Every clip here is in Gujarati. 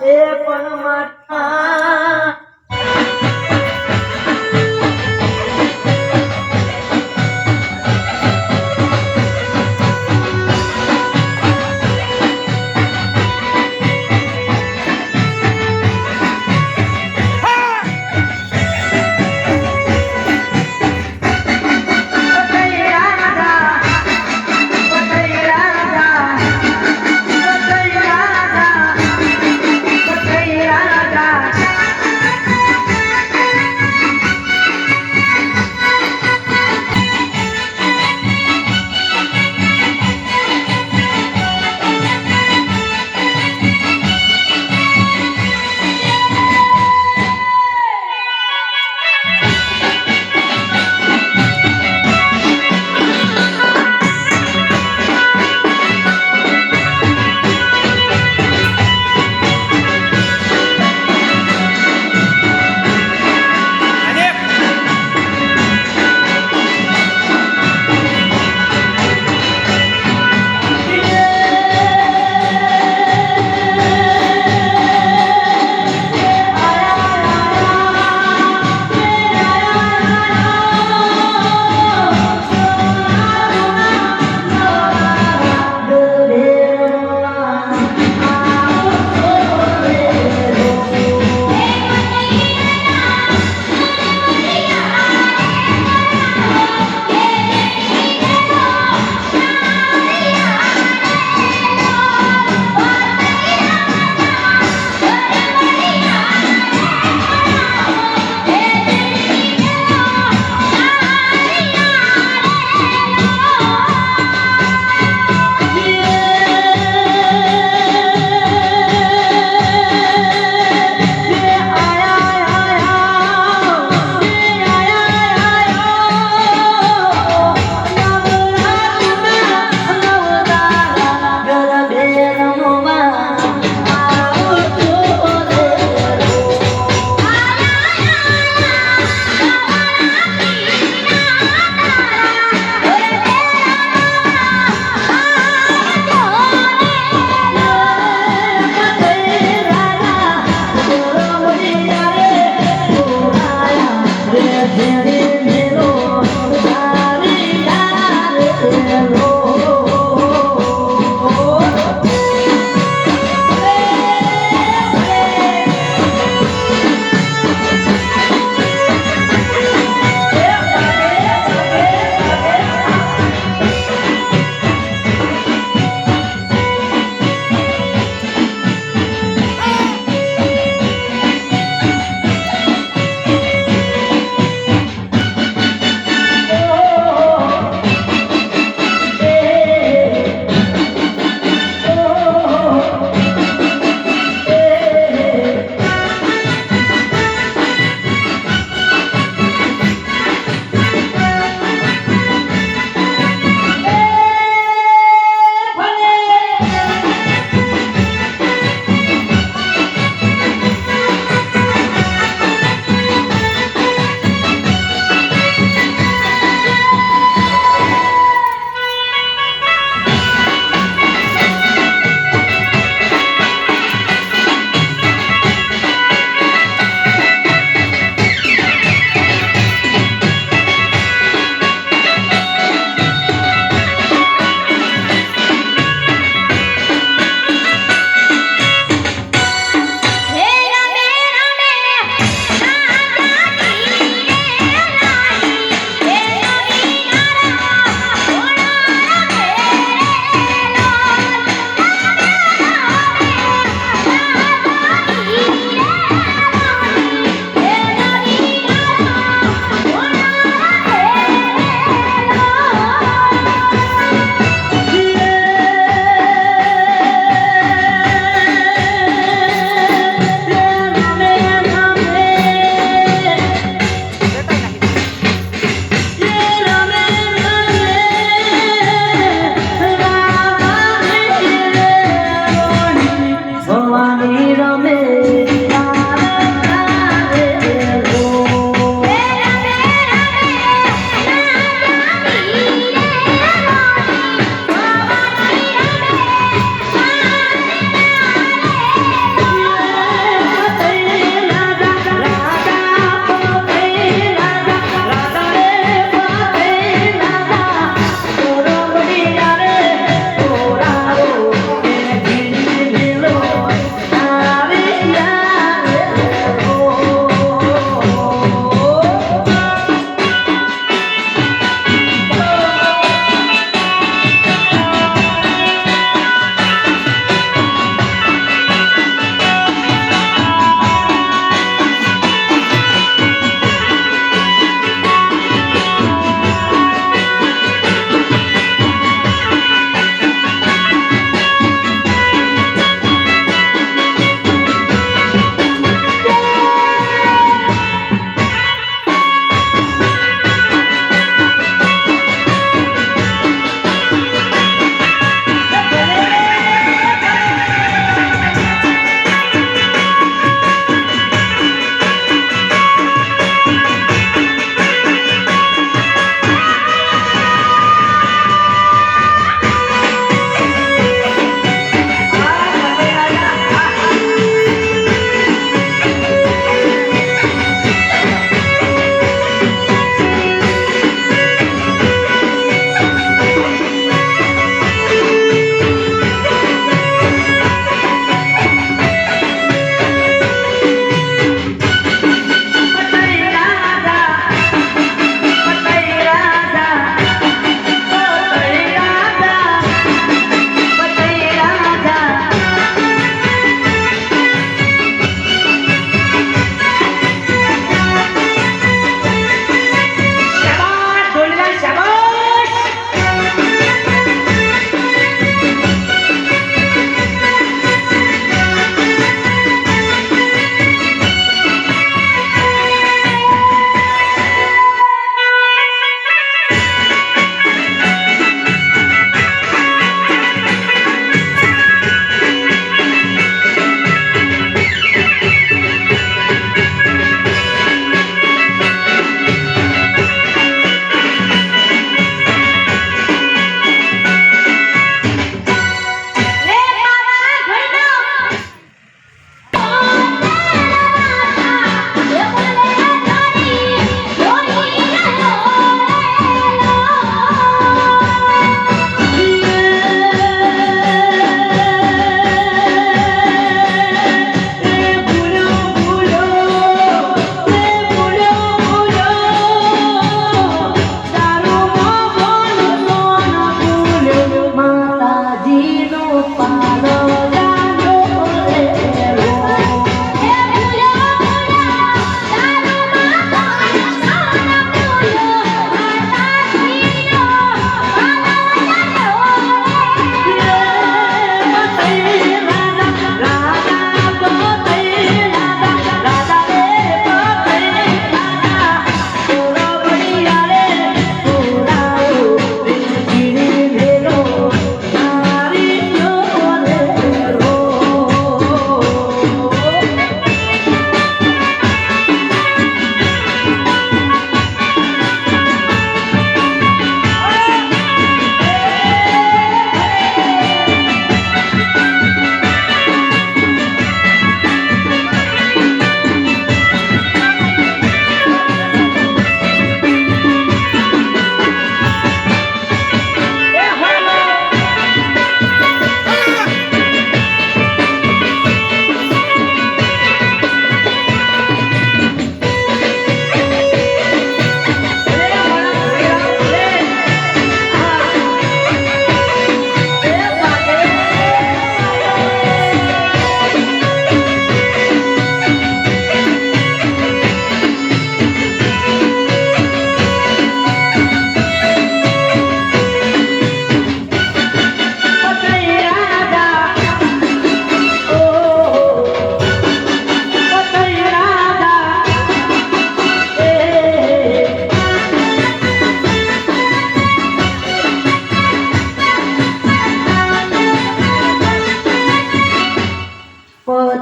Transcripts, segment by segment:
એ પણ માતા રાજા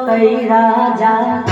કઈ રાજા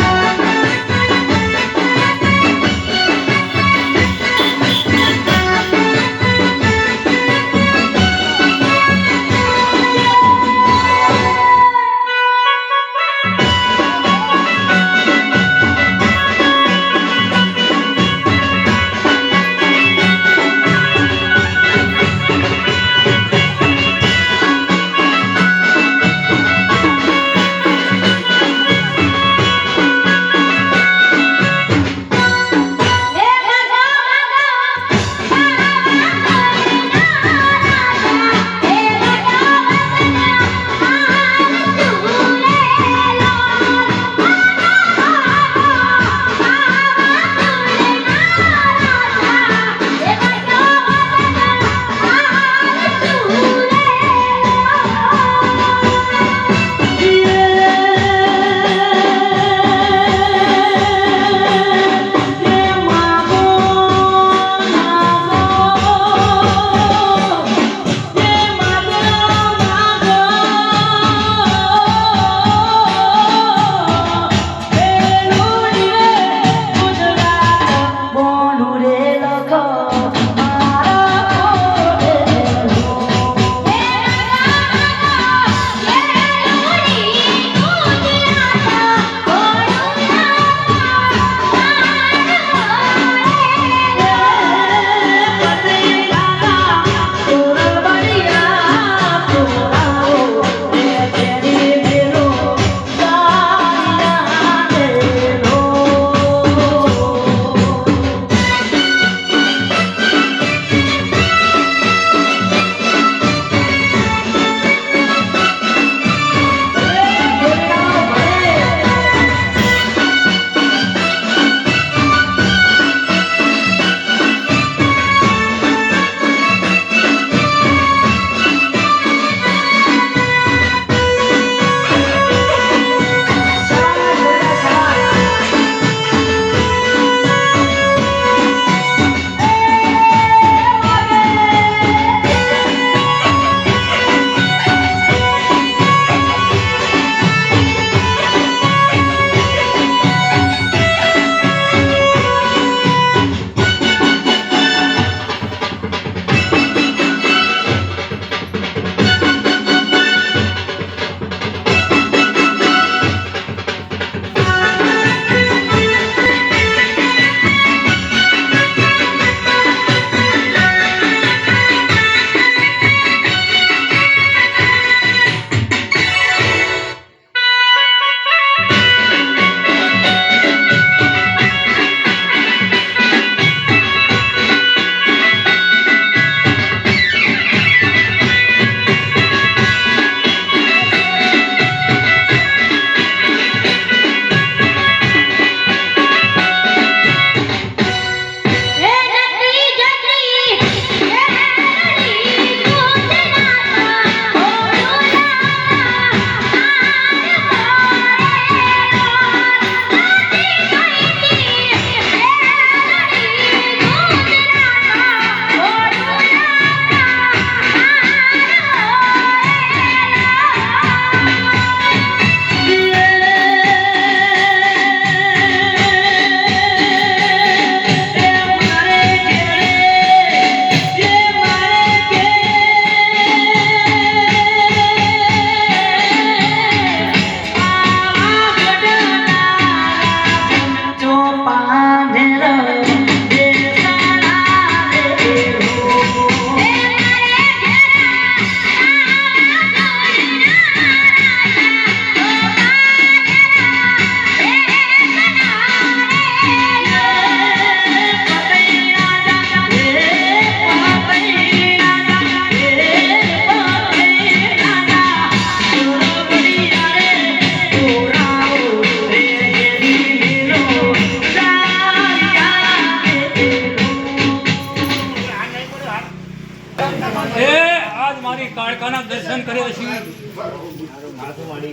કાળકાના દર્શન કર્યા છે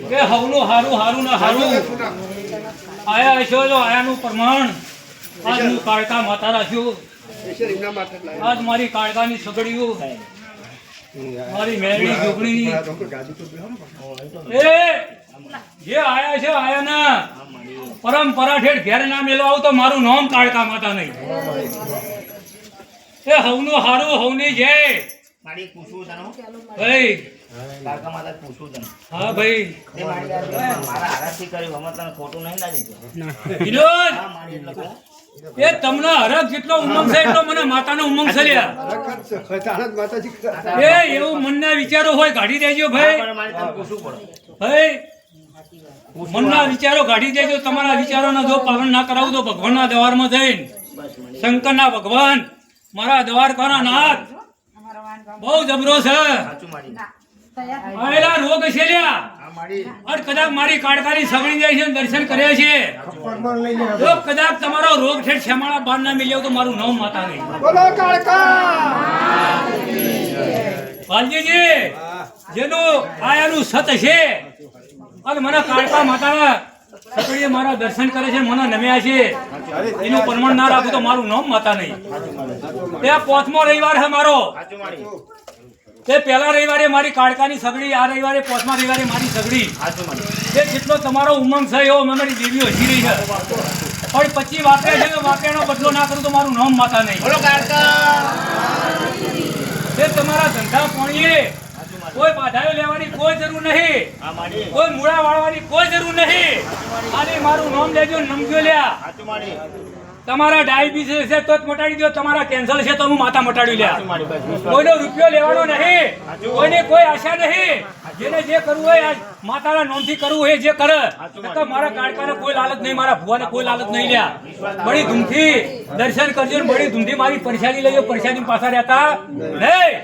કે હવનું હારું હારું ને હારું આયા હશો તો આયાનું પ્રમાણ આજ હું કાળકા માતા રાખ્યો આજ મારી કાળકાની સગડીઓ મારી મેરડી જોગણીની એ જે આયા છે આયાના પરંપરા ઠેઠ ઘેર ના મેળવા આવું તો મારું નામ કાળકા માતા નહીં. એ હવનું હારું હવની જય મારી પૂછવું તને ભાઈ. કાકા માતા પૂછવું તને હા ભાઈ તે મારી મારા હારાથી કર્યું અમે તને ખોટું નહીં ના દીધું વિનોદ, હા મારી એટલે કહું. એ તમને હરખ જેટલો ઉમંગ છે એટલો મને માતાનો ઉમંગ છે લ્યા. એ એવું મનના વિચારો હોય કાઢી દેજો હા, ભાઈ. પણ મારે તને પૂછવું પડે ભાઈ મનના વિચારો કાઢી દેજો. તમારા વિચારોનો જો પાલન ના કરાવું તો ભગવાનના દરબારમાં જઈને બસ મને શંકરના ભગવાન મારા દ્વારકાના નાથ બહુ જબરો છે. સાચું મારી આયેલા રોગ છે લ્યા. હા મારી અને કદાચ મારી કાળકાની સગડી જાય છે અને દર્શન કર્યા છે. જો કદાચ તમારો રોગ ઠેઠ છેમાળા બાર ના મિલ્યો તો મારું નામ માતા નહીં. વાલજીજી જેનું આયાનું સત છે અને મને કાળકા માતા સગડીએ મારા દર્શન કરે છે, મને નમ્યા છે, એનું પ્રમાણ ના રાખું તો મારું નામ માતા નહીં. તે 5મો રવિવાર છે મારો. સાચું મારી તે પહેલા રવિવારે મારી કાળકાની સગડી, આ રવિવારે 5મા રવિવારે મારી સગડી. સાચું મારી તે જેટલો તમારો ઉમંગ છે એવો મારી દેવીઓ હજી રહી છે. પણ 25 વાપરે છે તો વાપરેનો બદલો ના કરું તો મારું નામ માતા નહીં. બોલો કાકા તે તમારા ધંધા પાણીએ કોઈ બાધાઓ લેવાની કોઈ જરૂર નહીં, હા મારી કોઈ મૂળા વાળવાની કોઈ જરૂર નહીં. ખાલી મારું નામ લેજો, નમજો લ્યા. સાચું મારી તમારા ડાયાબિટીસ છે તો જ મટાડી દો, તમારા કેન્સર છે તો હું માતા મટાડી લ્યા. સાચું મારી બસ કોઈનો રૂપિયો લેવાનો નહીં, કોઈને કોઈ આશા નહીં. જેને જે કરવું હોય આ માતાના નામથી કરવું હોય જે કરે. નકર મારા કાળકાને કોઈ લાલચ નહીં, મારા ભુવાને કોઈ લાલચ નહીં લ્યા. બડી ધૂમથી દર્શન કરજો ને બડી ધૂમથી મારી પરસાદી લેજો. પરસાદી પાછા રહેતા નહીં.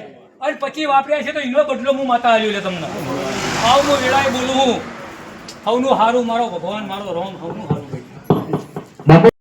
અને 25 વાપર્યા છે તો એનો બદલો હું માતા આલ્યો લે તમને. આવું વેળાએ બોલું હું. હવનું હારું મારો ભગવાન, મારો રોમ હવનું હારું.